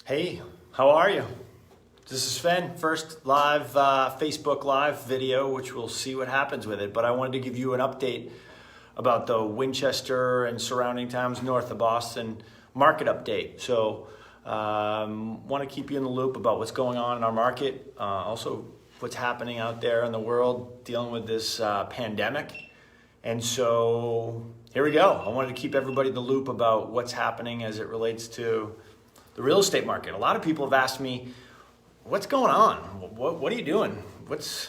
Hey, how are you? This is Sven, first live Facebook Live video, which we'll see what happens with it. But I wanted to give you an update about the Winchester and surrounding towns north of Boston market update. So want to keep you in the loop about what's going on in our market, also what's happening out there in the world dealing with this pandemic. And so here we go. I wanted to keep everybody in the loop about what's happening as it relates to the real estate market. A lot of people have asked me, what's going on? What are you doing? What's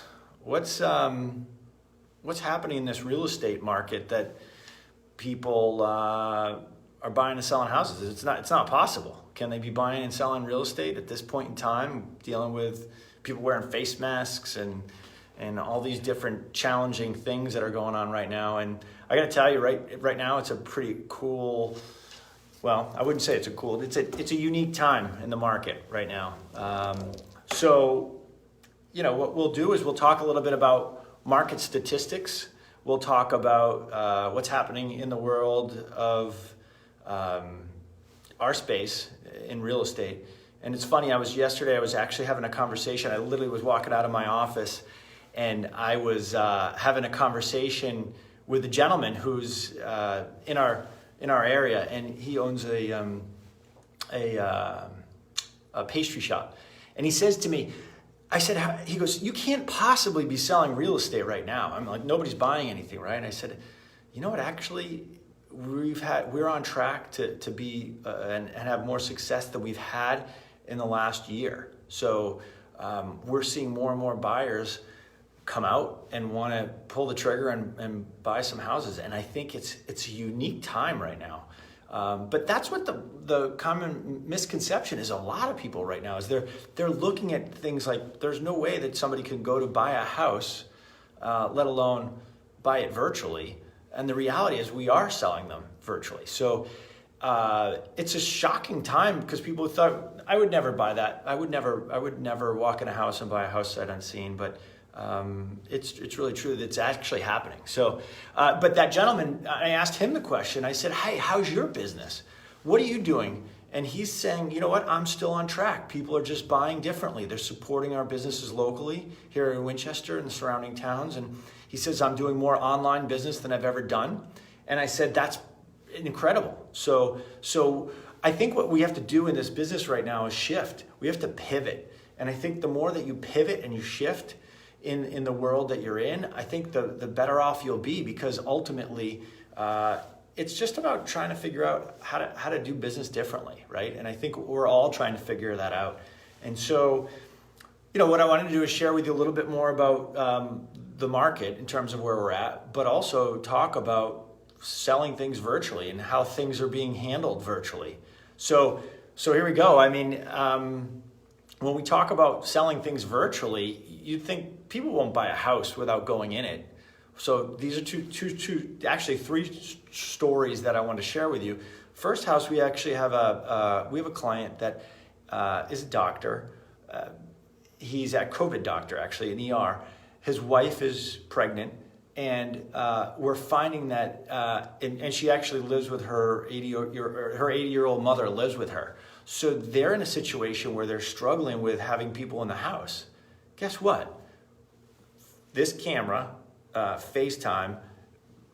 happening in this real estate market that people are buying and selling houses? It's not possible. Can they be buying and selling real estate at this point in time, dealing with people wearing face masks and all these different challenging things that are going on right now? And I got to tell you, right now, it's a pretty cool. Well, I wouldn't say it's a unique time in the market right now. So, what we'll do is we'll talk a little bit about market statistics. We'll talk about what's happening in the world of our space in real estate. And it's funny, yesterday I was actually having a conversation. I literally was walking out of my office and I was having a conversation with a gentleman who's in our area, and he owns a pastry shop. And he says to me, he goes, "You can't possibly be selling real estate right now." I'm like, "Nobody's buying anything, right?" And I said, "You know what? Actually, we're on track to be and have more success than we've had in the last year. So we're seeing more and more buyers come out and want to pull the trigger and buy some houses. And I think it's a unique time right now. But that's what the common misconception is. A lot of people right now is they're looking at things like there's no way that somebody can go to buy a house, let alone buy it virtually. And the reality is we are selling them virtually. So it's a shocking time because people thought I would never buy that. I would never walk in a house and buy a house sight unseen. But it's really true that it's actually happening. So, but that gentleman, I asked him the question. I said, "Hey, how's your business? What are you doing?" And he's saying, "You know what? I'm still on track. People are just buying differently. They're supporting our businesses locally here in Winchester and the surrounding towns." And he says, "I'm doing more online business than I've ever done." And I said, "That's incredible." So I think what we have to do in this business right now is shift. We have to pivot. And I think the more that you pivot and you shift in the world that you're in, I think the better off you'll be, because ultimately it's just about trying to figure out how to do business differently, right? And I think we're all trying to figure that out. And so, what I wanted to do is share with you a little bit more about the market in terms of where we're at, but also talk about selling things virtually and how things are being handled virtually. So here we go. I mean, when we talk about selling things virtually, you'd think people won't buy a house without going in it. So these are actually three stories that I want to share with you. First house, we actually have a client that is a doctor. He's a COVID doctor, actually, an ER. His wife is pregnant, and we're finding that, and she actually lives with her 80-year-old mother lives with her. So they're in a situation where they're struggling with having people in the house. Guess what? This camera, FaceTime,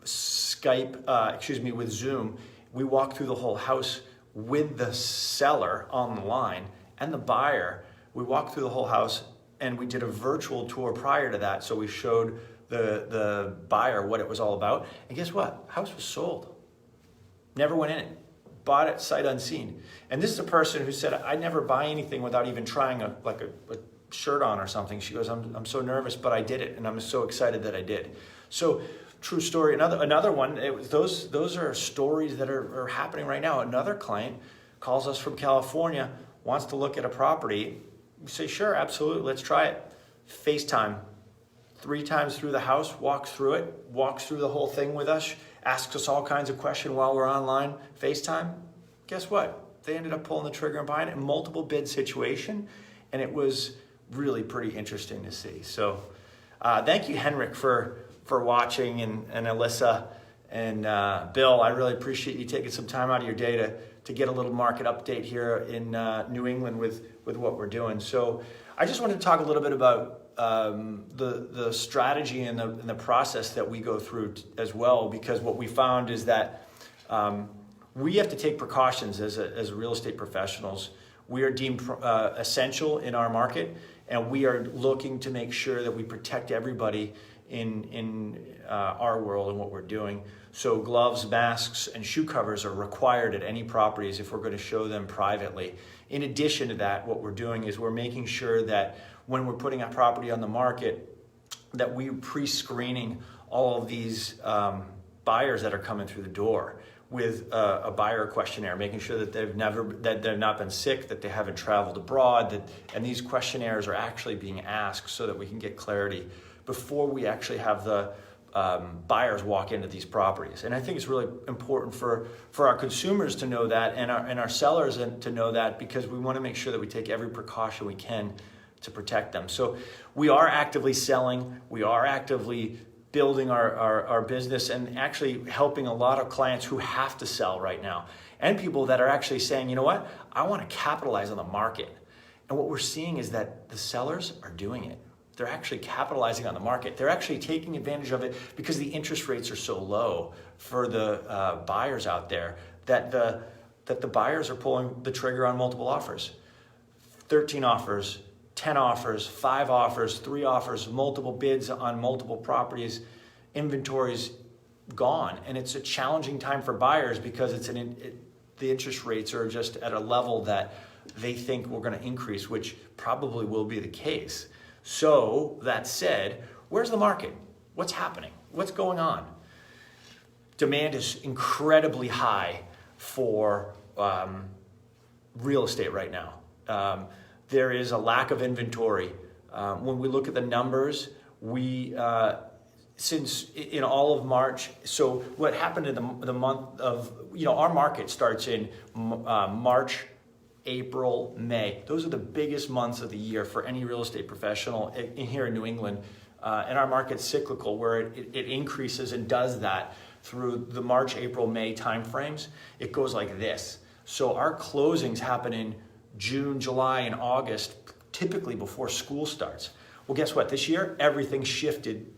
Skype, with Zoom, we walk through the whole house with the seller on the line and the buyer. We walked through the whole house and we did a virtual tour prior to that. So we showed the buyer what it was all about. And guess what? House was sold. Never went in it. Bought it sight unseen. And this is a person who said, "I never buy anything without even trying a shirt on or something." She goes, I'm so nervous, but I did it, and I'm so excited that I did. So, true story. Another one. Those are stories that are happening right now. Another client calls us from California, wants to look at a property. We say, "Sure, absolutely, let's try it." FaceTime 3 times through the house, walks through it, walks through the whole thing with us, asks us all kinds of questions while we're online, FaceTime. Guess what? They ended up pulling the trigger and buying it in multiple bid situation, and it was really pretty interesting to see. So thank you, Henrik, for watching, and Alyssa and Bill. I really appreciate you taking some time out of your day get a little market update here in New England with what we're doing. So I just wanted to talk a little bit about the strategy and the process that we go through as well, because what we found is that we have to take precautions as real estate professionals. We are deemed essential in our market, and we are looking to make sure that we protect everybody in our world and what we're doing. So gloves, masks, and shoe covers are required at any properties if we're going to show them privately. In addition to that, what we're doing is we're making sure that when we're putting a property on the market, that we're pre-screening all of these buyers that are coming through the door with a buyer questionnaire, making sure that they've not been sick, that they haven't traveled abroad, and these questionnaires are actually being asked so that we can get clarity before we actually have the buyers walk into these properties. And I think it's really important for our consumers to know that, and our sellers to know that, because we want to make sure that we take every precaution we can to protect them. So we are actively selling, we are actively building our business, and actually helping a lot of clients who have to sell right now, and people that are actually saying, you know what, I want to capitalize on the market. And what we're seeing is that the sellers are doing it. They're actually capitalizing on the market. They're actually taking advantage of it because the interest rates are so low for the buyers out there that the buyers are pulling the trigger on multiple offers. 13 offers, 10 offers, 5 offers, 3 offers, multiple bids on multiple properties. Inventory's gone. And it's a challenging time for buyers because the interest rates are just at a level that they think we're going to increase, which probably will be the case. So that said, where's the market? What's happening? What's going on? Demand is incredibly high for real estate right now. There is a lack of inventory. When we look at the numbers, since in all of March, so what happened in the month of, our market starts in March, April, May. Those are the biggest months of the year for any real estate professional here in New England. And our market's cyclical, where it increases and does that through the March, April, May timeframes. It goes like this. So our closings happen in June, July, and August, typically before school starts. Well, guess what? This year, everything shifted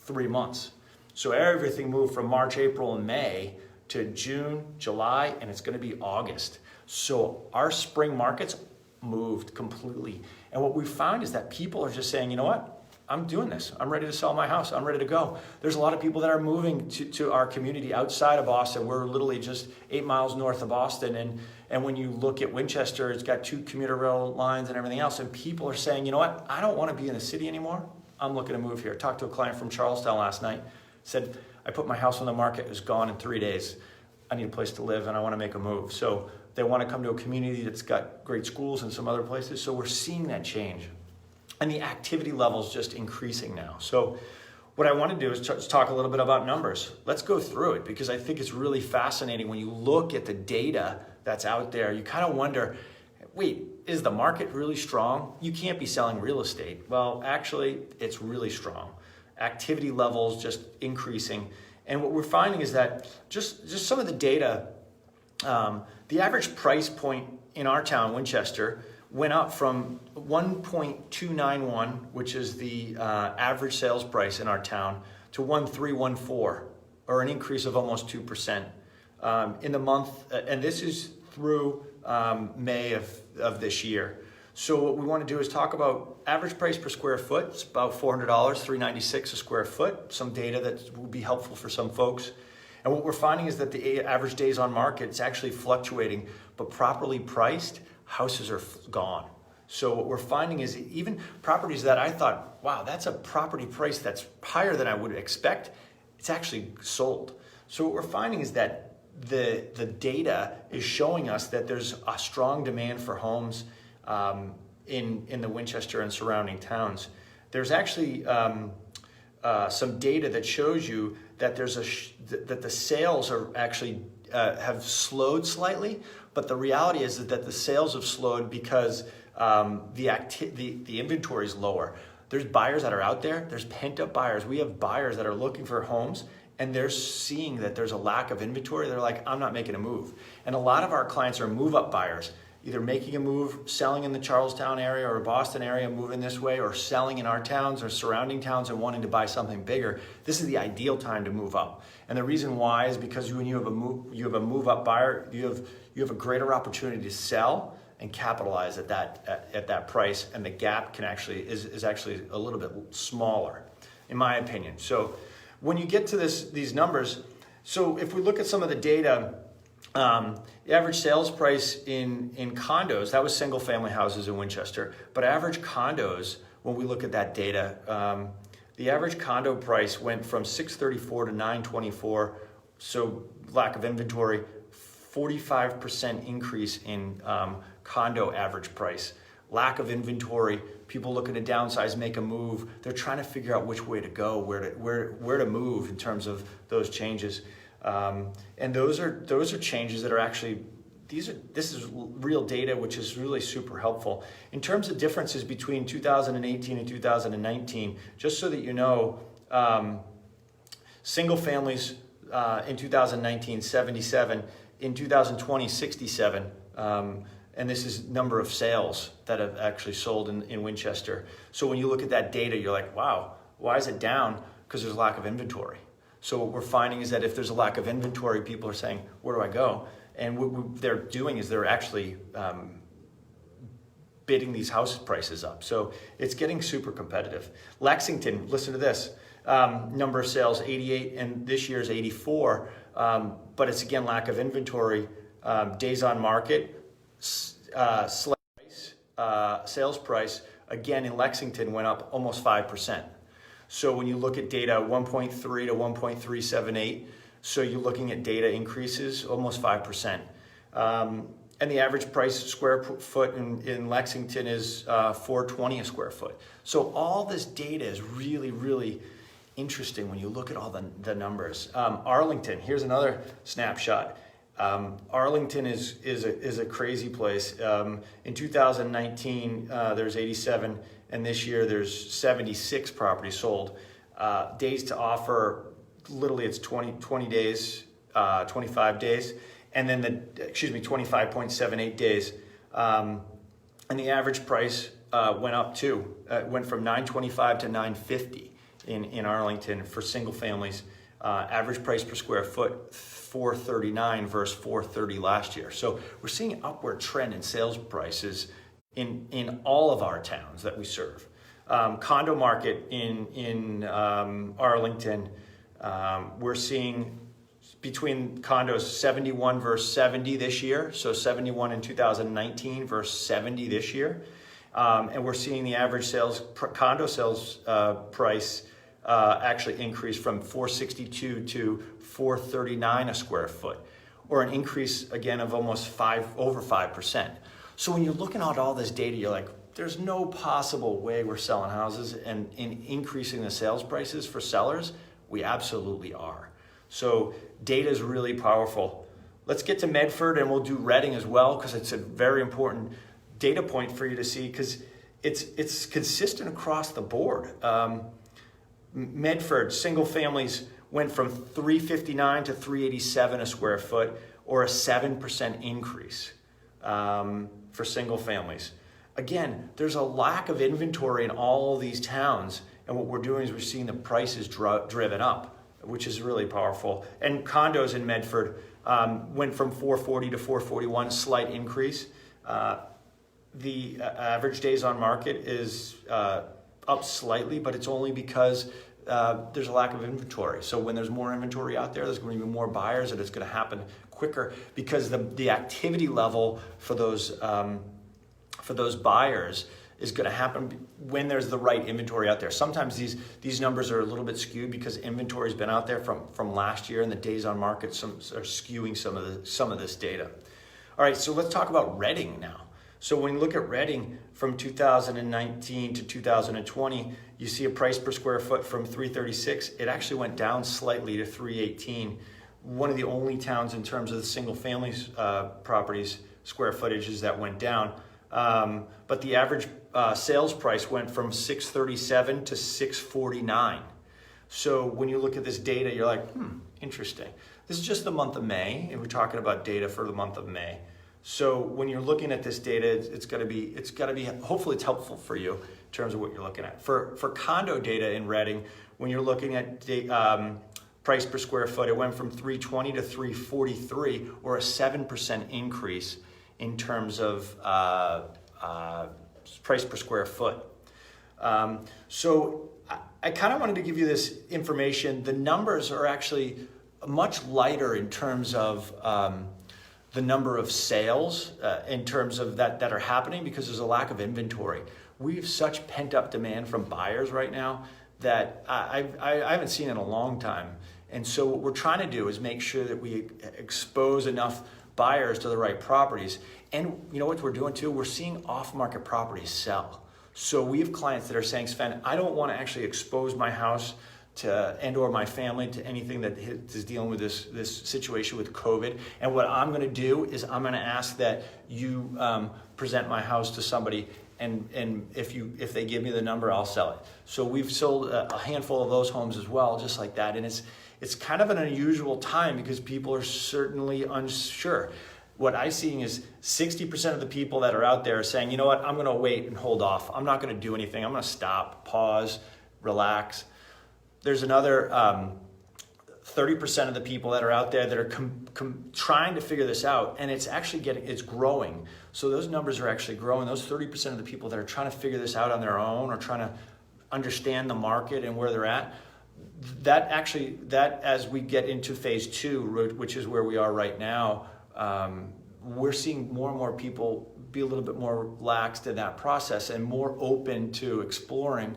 3 months. So everything moved from March, April, and May to June, July, and it's going to be August. So our spring markets moved completely. And what we found is that people are just saying, you know what? I'm doing this. I'm ready to sell my house. I'm ready to go. There's a lot of people that are moving to our community outside of Boston. We're literally just 8 miles north of Boston. And when you look at Winchester, it's got 2 commuter rail lines and everything else. And people are saying, you know what? I don't want to be in the city anymore. I'm looking to move here. I talked to a client from Charlestown last night. Said, I put my house on the market. It was gone in 3 days. I need a place to live and I want to make a move. So they want to come to a community that's got great schools and some other places. So we're seeing that change. And the activity level is just increasing now. So what I want to do is talk a little bit about numbers. Let's go through it, because I think it's really fascinating. When you look at the data that's out there, you kind of wonder, wait, is the market really strong? You can't be selling real estate. Well, actually, it's really strong. Activity levels just increasing. And what we're finding is that just some of the data, the average price point in our town, Winchester, went up from 1.291, which is the average sales price in our town, to 1.314, or an increase of almost 2% in the month. And this is through May of this year. So what we want to do is talk about average price per square foot. It's about $400, $396 a square foot. Some data that will be helpful for some folks. And what we're finding is that the average days on market, it's actually fluctuating, but properly priced, houses are gone. So what we're finding is even properties that I thought, wow, that's a property price that's higher than I would expect, it's actually sold. So what we're finding is that the data is showing us that there's a strong demand for homes in the Winchester and surrounding towns. There's actually some data that shows you that that the sales are actually have slowed slightly, but the reality is that the sales have slowed because the inventory is lower. There's buyers that are out there. There's pent up buyers. We have buyers that are looking for homes, and they're seeing that there's a lack of inventory. They're like, I'm not making a move. And a lot of our clients are move-up buyers, either making a move, selling in the Charlestown area or Boston area, moving this way, or selling in our towns or surrounding towns and wanting to buy something bigger. This is the ideal time to move up. And the reason why is because when you have a move-up buyer, you have a greater opportunity to sell and capitalize at that price, and the gap is actually a little bit smaller, in my opinion. So when you get to these numbers, so if we look at some of the data, the average sales price in condos, that was single family houses in Winchester, but average condos, when we look at that data, the average condo price went from $634 to $924, so lack of inventory, 45% increase in condo average price. Lack of inventory, people looking to downsize, make a move. They're trying to figure out which way to go, where to move in terms of those changes. And those are changes that are actually, this is real data, which is really super helpful. In terms of differences between 2018 and 2019, just so that you know, single families in 2019, 77, in 2020, 67, and this is number of sales that have actually sold in Winchester. So when you look at that data, you're like, wow, why is it down? Because there's a lack of inventory. So what we're finding is that if there's a lack of inventory, people are saying, where do I go? And what they're doing is they're actually bidding these house prices up. So it's getting super competitive. Lexington, listen to this, number of sales, 88, and this year's 84, but it's again, lack of inventory, days on market, sales price, again in Lexington went up almost 5%. So when you look at data 1.3 to 1.378, so you're looking at data increases almost 5%. And the average price square foot in Lexington is $420 a square foot. So all this data is really, really interesting when you look at all the numbers. Arlington, here's another snapshot. Arlington is a crazy place. In 2019, there's 87, and this year there's 76 properties sold. Days to offer, literally it's 20 days, 25 days, and then 25.78 days. And the average price went up too. It went from $925 to $950 in Arlington for single families. Average price per square foot, $439 versus $430 last year. So we're seeing an upward trend in sales prices in all of our towns that we serve. Condo market in Arlington, we're seeing between condos 71 versus 70 this year. So 71 in 2019 versus 70 this year. And we're seeing the average condo sales price actually increase from $462 to $439 a square foot, or an increase again of almost over 5%. So when you're looking at all this data, you're like, there's no possible way we're selling houses and increasing the sales prices for sellers. We absolutely are. So data is really powerful. Let's get to Medford, and we'll do Reading as well, because it's a very important data point for you to see, because it's consistent across the board. Medford, single families went from $359 to $387 a square foot, or a 7% increase for single families. Again, there's a lack of inventory in all these towns, and what we're doing is we're seeing the prices driven up, which is really powerful. And condos in Medford went from $440 to $441, slight increase. The average days on market is up slightly, but it's only because there's a lack of inventory. So when there's more inventory out there, there's going to be more buyers, and it's going to happen quicker, because the activity level for those buyers is going to happen when there's the right inventory out there. Sometimes these numbers are a little bit skewed because inventory's been out there from last year, and the days on market are skewing some of this data. All right, so let's talk about Reading now. So when you look at Reading from 2019 to 2020, you see a price per square foot from $336. It actually went down slightly to $318. One of the only towns in terms of the single family properties square footages that went down. But the average sales price went from $637 to $649. So when you look at this data, you're like, interesting. This is just the month of May, and we're talking about data for the month of May. So when you're looking at this data, it's got to be, hopefully it's helpful for you in terms of what you're looking at. For condo data in Reading, when you're looking at price per square foot, it went from $320 to $343, or a 7% increase in terms of price per square foot. So I kind of wanted to give you this information. The numbers are actually much lighter in terms of the number of sales in terms of that are happening, because there's a lack of inventory. We have such pent-up demand from buyers right now that I haven't seen in a long time. And so what we're trying to do is make sure that we expose enough buyers to the right properties. And you know what we're doing too? We're seeing off-market properties sell. So we have clients that are saying, Sven, I don't want to actually expose my house to and/or my family to anything that is dealing with this situation with COVID. And what I'm going to do is I'm going to ask that you present my house to somebody, and if they give me the number, I'll sell it. So we've sold a handful of those homes as well, just like that. And it's kind of an unusual time because people are certainly unsure. What I'm seeing is 60% of the people that are out there are saying, you know what, I'm going to wait and hold off. I'm not going to do anything. I'm going to stop, pause, relax. There's another 30% of the people that are out there that are trying to figure this out, and it's actually it's growing. So those numbers are actually growing. Those 30% of the people that are trying to figure this out on their own or trying to understand the market and where they're at, that as we get into phase 2, which is where we are right now, we're seeing more and more people be a little bit more relaxed in that process and more open to exploring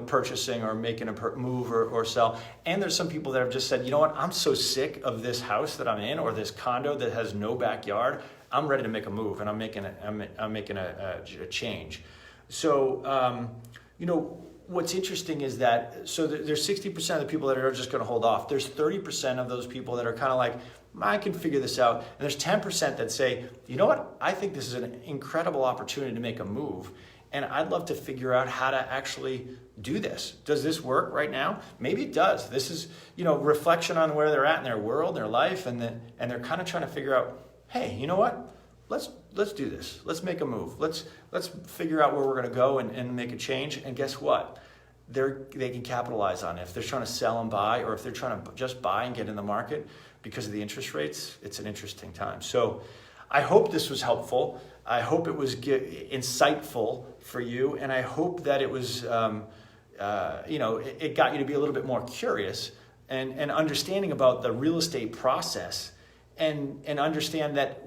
purchasing or making a move or sell. And there's some people that have just said, you know what, I'm so sick of this house that I'm in or this condo that has no backyard. I'm ready to make a move, and I'm making a change. So, what's interesting is that, so there's 60% of the people that are just going to hold off. There's 30% of those people that are kind of like, I can figure this out. And there's 10% that say, you know what, I think this is an incredible opportunity to make a move. And I'd love to figure out how to actually do this. Does this work right now? Maybe it does. This is, reflection on where they're at in their world, their life, and they're kind of trying to figure out, hey, you know what? Let's do this. Let's make a move. Let's figure out where we're going to go and make a change. And guess what? They can capitalize on it. If they're trying to sell and buy, or if they're trying to just buy and get in the market because of the interest rates, it's an interesting time. So I hope this was helpful. I hope it was insightful for you, and I hope that it was, it got you to be a little bit more curious and understanding about the real estate process, and understand that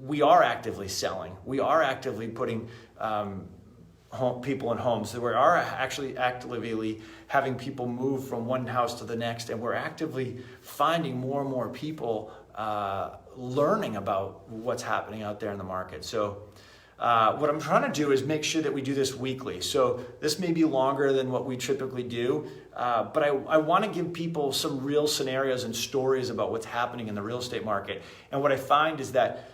we are actively selling. We are actively putting people in homes. We are actually actively having people move from one house to the next, and we're actively finding more and more people learning about what's happening out there in the market. So what I'm trying to do is make sure that we do this weekly. So this may be longer than what we typically do, but I want to give people some real scenarios and stories about what's happening in the real estate market. And what I find is that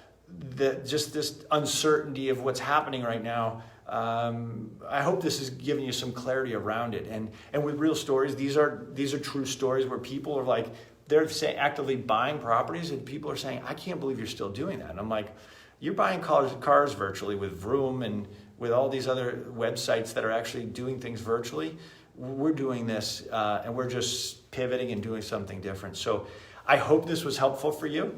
just this uncertainty of what's happening right now, I hope this is giving you some clarity around it. And with real stories, these are true stories where people are like, they're actively buying properties, and people are saying, I can't believe you're still doing that. And I'm like, you're buying cars virtually with Vroom and with all these other websites that are actually doing things virtually. We're doing this, and we're just pivoting and doing something different. So I hope this was helpful for you.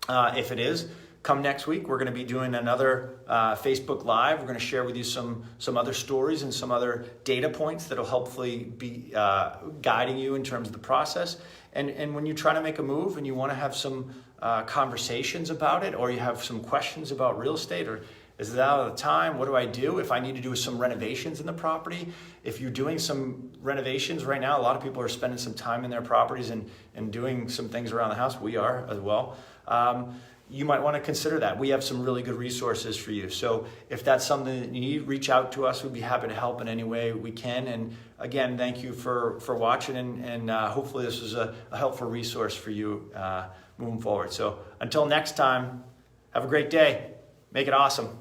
If it is, come next week. We're going to be doing another Facebook Live. We're going to share with you some other stories and some other data points that will hopefully be guiding you in terms of the process. And when you're trying to make a move and you want to have some conversations about it, or you have some questions about real estate, or is it out of the time? What do I do if I need to do some renovations in the property? If you're doing some renovations right now, a lot of people are spending some time in their properties and doing some things around the house. We are as well. You might want to consider that. We have some really good resources for you. So if that's something that you need, reach out to us. We'd be happy to help in any way we can. And again, thank you for watching, and hopefully this was a helpful resource for you moving forward. So until next time, have a great day. Make it awesome.